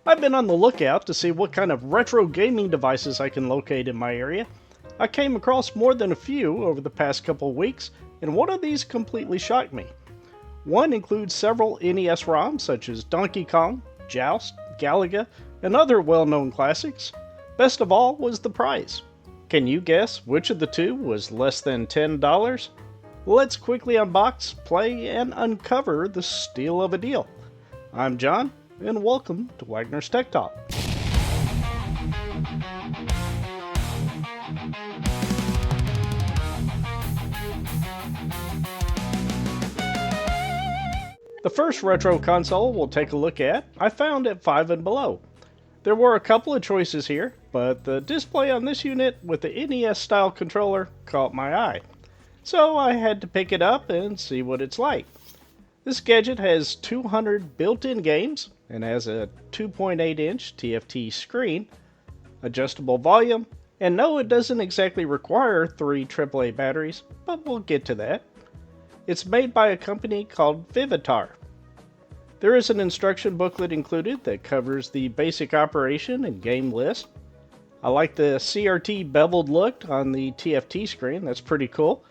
I've been on the lookout to see what kind of retro gaming devices I can locate in my area. I came across more than a few over the past couple of weeks, and one of these completely shocked me. One includes several NES ROMs such as Donkey Kong, Joust, Galaga, and other well-known classics. Best of all was the price. Can you guess which of the two was less than $10? Let's quickly unbox, play, and uncover the steal of a deal. I'm John, and welcome to Wagner's Tech Talk. The first retro console we'll take a look at, I found at 5 and Below. There were a couple of choices here, but the display on this unit with the NES Style controller caught my eye. So I had to pick it up and see what it's like. This gadget has 200 built-in games and has a 2.8-inch TFT screen, adjustable volume, and no, it doesn't exactly require 3 AAA batteries, but we'll get to that. It's made by a company called Vivitar. There is an instruction booklet included that covers the basic operation and game list. I like the CRT beveled look on the TFT screen, that's pretty cool.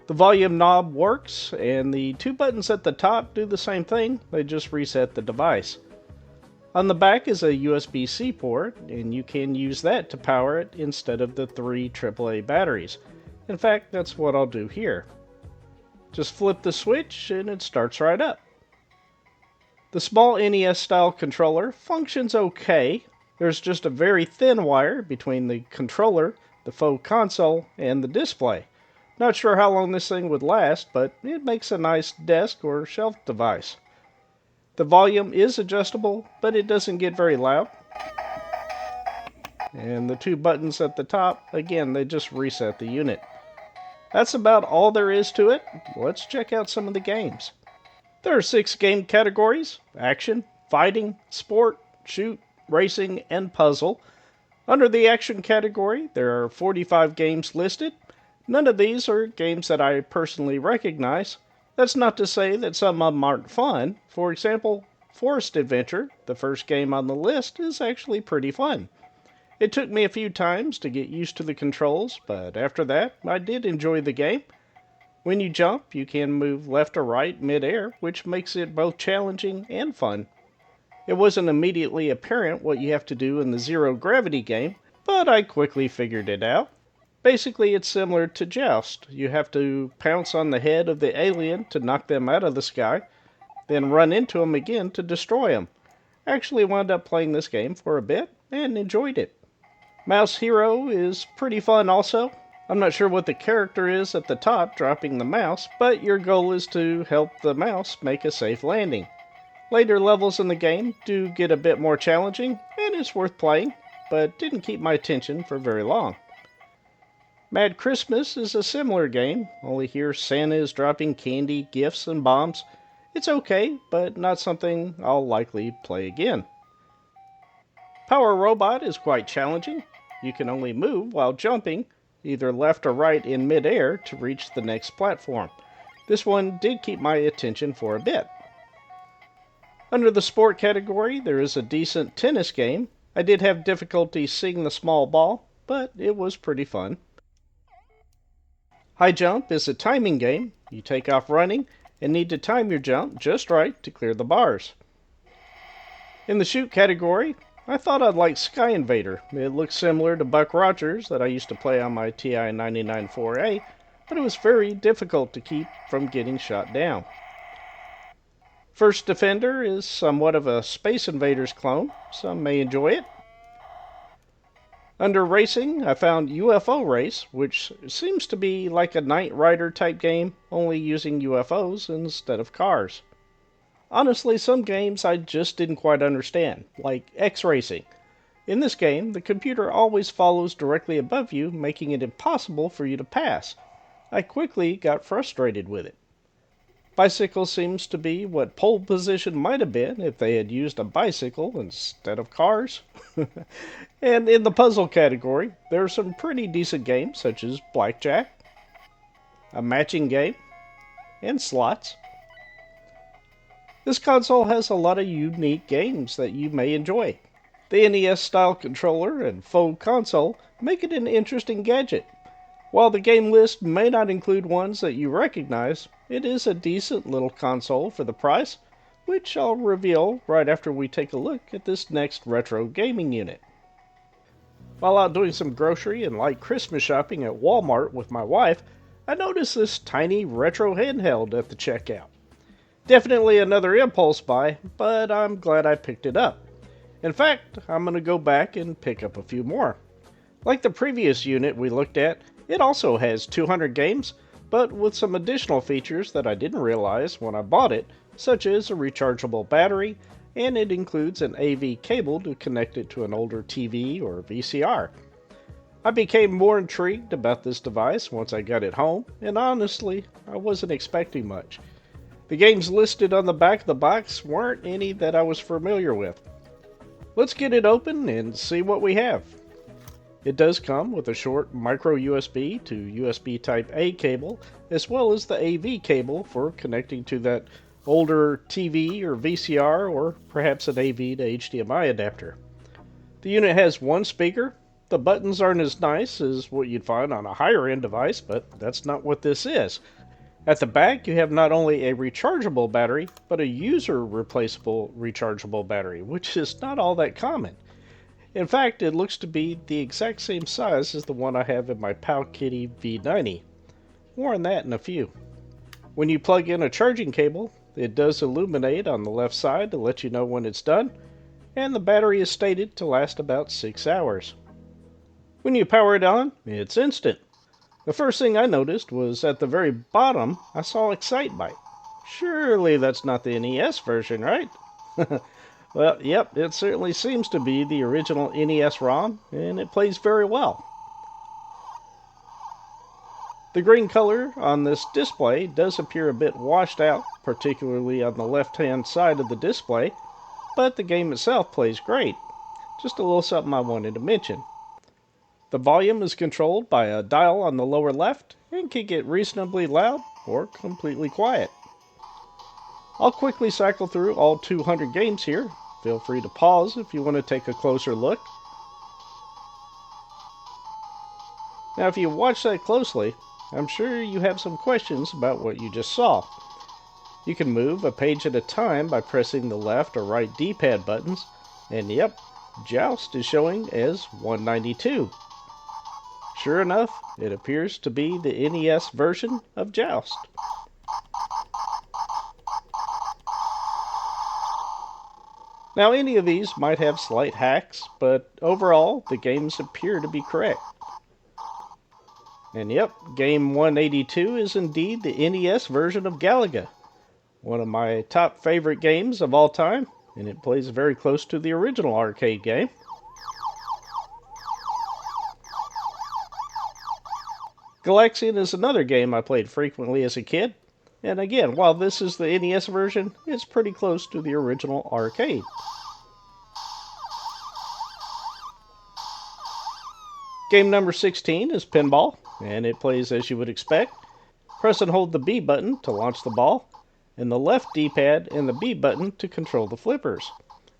The volume knob works, and the two buttons at the top do the same thing, they just reset the device. On the back is a USB-C port, and you can use that to power it instead of the 3 AAA batteries. In fact, that's what I'll do here. Just flip the switch and it starts right up. The small NES style controller functions okay. There's just a very thin wire between the controller, the faux console, and the display. Not sure how long this thing would last, but it makes a nice desk or shelf device. The volume is adjustable, but it doesn't get very loud. And the two buttons at the top, again, they just reset the unit. That's about all there is to it. Let's check out some of the games. There are 6 game categories: action, fighting, sport, shoot, racing, and puzzle. Under the action category, there are 45 games listed. None of these are games that I personally recognize. That's not to say that some of them aren't fun. For example, Forest Adventure, the first game on the list, is actually pretty fun. It took me a few times to get used to the controls, but after that, I did enjoy the game. When you jump, you can move left or right mid-air, which makes it both challenging and fun. It wasn't immediately apparent what you have to do in the Zero Gravity game, but I quickly figured it out. Basically, it's similar to Joust. You have to pounce on the head of the alien to knock them out of the sky, then run into them again to destroy them. I actually wound up playing this game for a bit and enjoyed it. Mouse Hero is pretty fun also. I'm not sure what the character is at the top dropping the mouse, but your goal is to help the mouse make a safe landing. Later levels in the game do get a bit more challenging, and it's worth playing, but didn't keep my attention for very long. Mad Christmas is a similar game, only here Santa is dropping candy, gifts, and bombs. It's okay, but not something I'll likely play again. Power Robot is quite challenging. You can only move while jumping, either left or right in mid-air to reach the next platform. This one did keep my attention for a bit. Under the sport category, there is a decent tennis game. I did have difficulty seeing the small ball, but it was pretty fun. High Jump is a timing game. You take off running and need to time your jump just right to clear the bars. In the shoot category, I thought I'd like Sky Invader. It looks similar to Buck Rogers that I used to play on my TI-99 4A, but it was very difficult to keep from getting shot down. First Defender is somewhat of a Space Invaders clone. Some may enjoy it. Under Racing, I found UFO Race, which seems to be like a Knight Rider type game, only using UFOs instead of cars. Honestly, some games I just didn't quite understand, like X-Racing. In this game, the computer always follows directly above you, making it impossible for you to pass. I quickly got frustrated with it. Bicycle seems to be what pole position might have been if they had used a bicycle instead of cars. And in the puzzle category, there are some pretty decent games such as Blackjack, a matching game, and slots. This console has a lot of unique games that you may enjoy. The NES Style Controller and full console make it an interesting gadget. While the game list may not include ones that you recognize, it is a decent little console for the price, which I'll reveal right after we take a look at this next retro gaming unit. While out doing some grocery and light Christmas shopping at Wal Mart with my wife, I noticed this tiny retro handheld at the checkout. Definitely another impulse buy, but I'm glad I picked it up. In fact, I'm going to go back and pick up a few more. Like the previous unit we looked at, it also has 200 games, but with some additional features that I didn't realize when I bought it, such as a rechargeable battery, and it includes an AV cable to connect it to an older TV or VCR. I became more intrigued about this device once I got it home, and honestly, I wasn't expecting much. The games listed on the back of the box weren't any that I was familiar with. Let's get it open and see what we have. It does come with a short micro USB to USB Type A cable, as well as the AV cable for connecting to that older TV or VCR, or perhaps an AV to HDMI adapter. The unit has one speaker. The buttons aren't as nice as what you'd find on a higher end device, but that's not what this is. At the back, you have not only a rechargeable battery, but a user replaceable rechargeable battery, which is not all that common. In fact, it looks to be the exact same size as the one I have in my Powkitty V90. More on that in a few. When you plug in a charging cable, it does illuminate on the left side to let you know when it's done, and the battery is stated to last about 6 hours. When you power it on, it's instant. The first thing I noticed was at the very bottom, I saw Excitebike. Surely that's not the NES version, right? Well, yep, it certainly seems to be the original NES ROM, and it plays very well. The green color on this display does appear a bit washed out, particularly on the left-hand side of the display, but the game itself plays great. Just a little something I wanted to mention. The volume is controlled by a dial on the lower left and can get reasonably loud or completely quiet. I'll quickly cycle through all 200 games here. Feel free to pause if you want to take a closer look. Now, if you watch that closely, I'm sure you have some questions about what you just saw. You can move a page at a time by pressing the left or right D-pad buttons, and yep, Joust is showing as 192. Sure enough, it appears to be the NES version of Joust. Now, any of these might have slight hacks, but overall, the games appear to be correct. And yep, game 182 is indeed the NES version of Galaga, one of my top favorite games of all time, and it plays very close to the original arcade game. Galaxian is another game I played frequently as a kid, and again, while this is the NES version, it's pretty close to the original arcade. Game number 16 is Pinball, and it plays as you would expect. Press and hold the B button to launch the ball, and the left D-pad and the B button to control the flippers.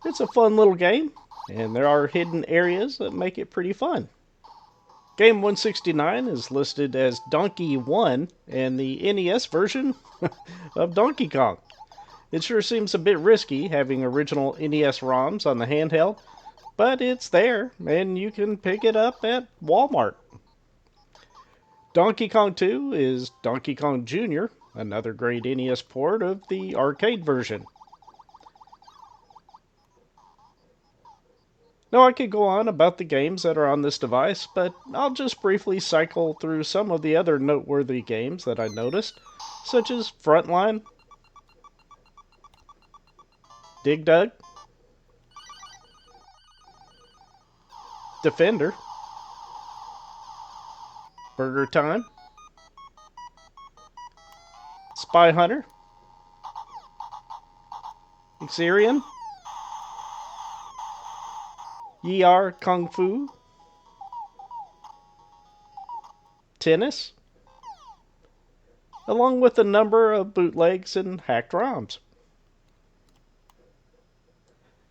It's a fun little game, and there are hidden areas that make it pretty fun. Game 169 is listed as Donkey 1 and the NES version of Donkey Kong. It sure seems a bit risky having original NES ROMs on the handheld, but it's there and you can pick it up at Walmart. Donkey Kong 2 is Donkey Kong Jr., another great NES port of the arcade version. Now, I could go on about the games that are on this device, but I'll just briefly cycle through some of the other noteworthy games that I noticed, such as Frontline, Dig Dug, Defender, Burger Time, Spy Hunter, Xerion, Yar Kung Fu, Tennis, along with a number of bootlegs and hacked ROMs.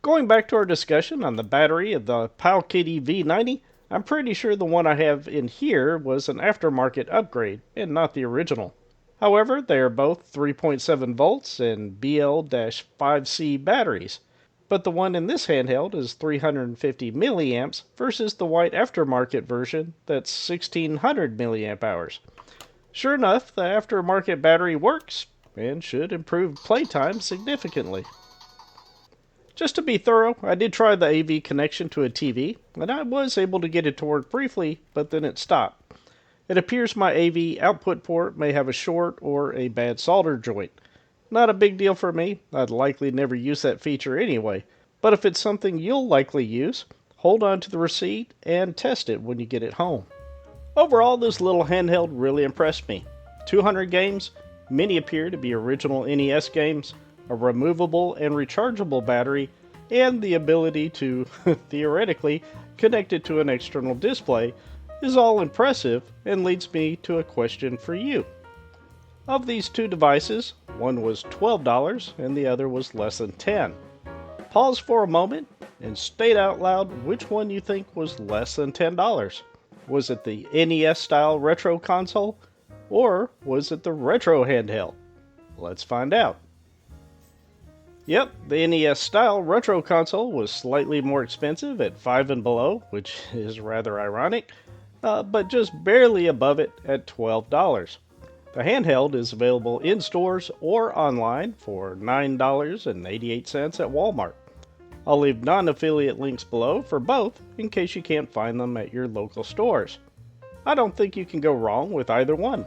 Going back to our discussion on the battery of the Powkiddy V90, I'm pretty sure the one I have in here was an aftermarket upgrade and not the original. However, they are both 3.7 volts and BL-5C batteries, but the one in this handheld is 350 milliamps versus the white aftermarket version that's 1600 milliamp hours. Sure enough, the aftermarket battery works and should improve playtime significantly. Just to be thorough, I did try the AV connection to a TV, and I was able to get it to work briefly, but then it stopped. It appears my AV output port may have a short or a bad solder joint. Not a big deal for me, I'd likely never use that feature anyway, but if it's something you'll likely use, hold on to the receipt and test it when you get it home. Overall, this little handheld really impressed me. 200 games, many appear to be original NES games, a removable and rechargeable battery, and the ability to, theoretically, connect it to an external display is all impressive and leads me to a question for you. Of these two devices, one was $12 and the other was less than $10. Pause for a moment and state out loud which one you think was less than $10. Was it the NES Style Retro Console, or was it the Retro Handheld? Let's find out. Yep, the NES Style Retro Console was slightly more expensive at $5 and below, which is rather ironic, but just barely above it at $12. The handheld is available in stores or online for $9.88 at Wal Mart. I'll leave non-affiliate links below for both in case you can't find them at your local stores. I don't think you can go wrong with either one.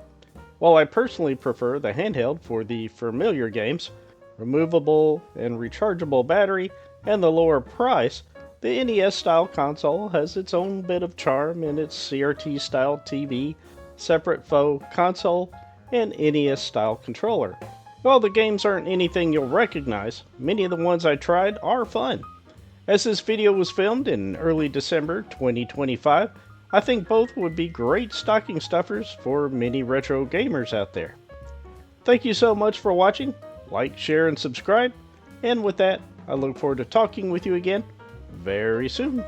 While I personally prefer the handheld for the familiar games, removable and rechargeable battery, and the lower price, the NES Style Console has its own bit of charm in its CRT style TV, separate faux console, and NES style controller. While the games aren't anything you'll recognize, many of the ones I tried are fun. As this video was filmed in early December 2025, I think both would be great stocking stuffers for many retro gamers out there. Thank you so much for watching. Like, share, and subscribe. And with that, I look forward to talking with you again very soon.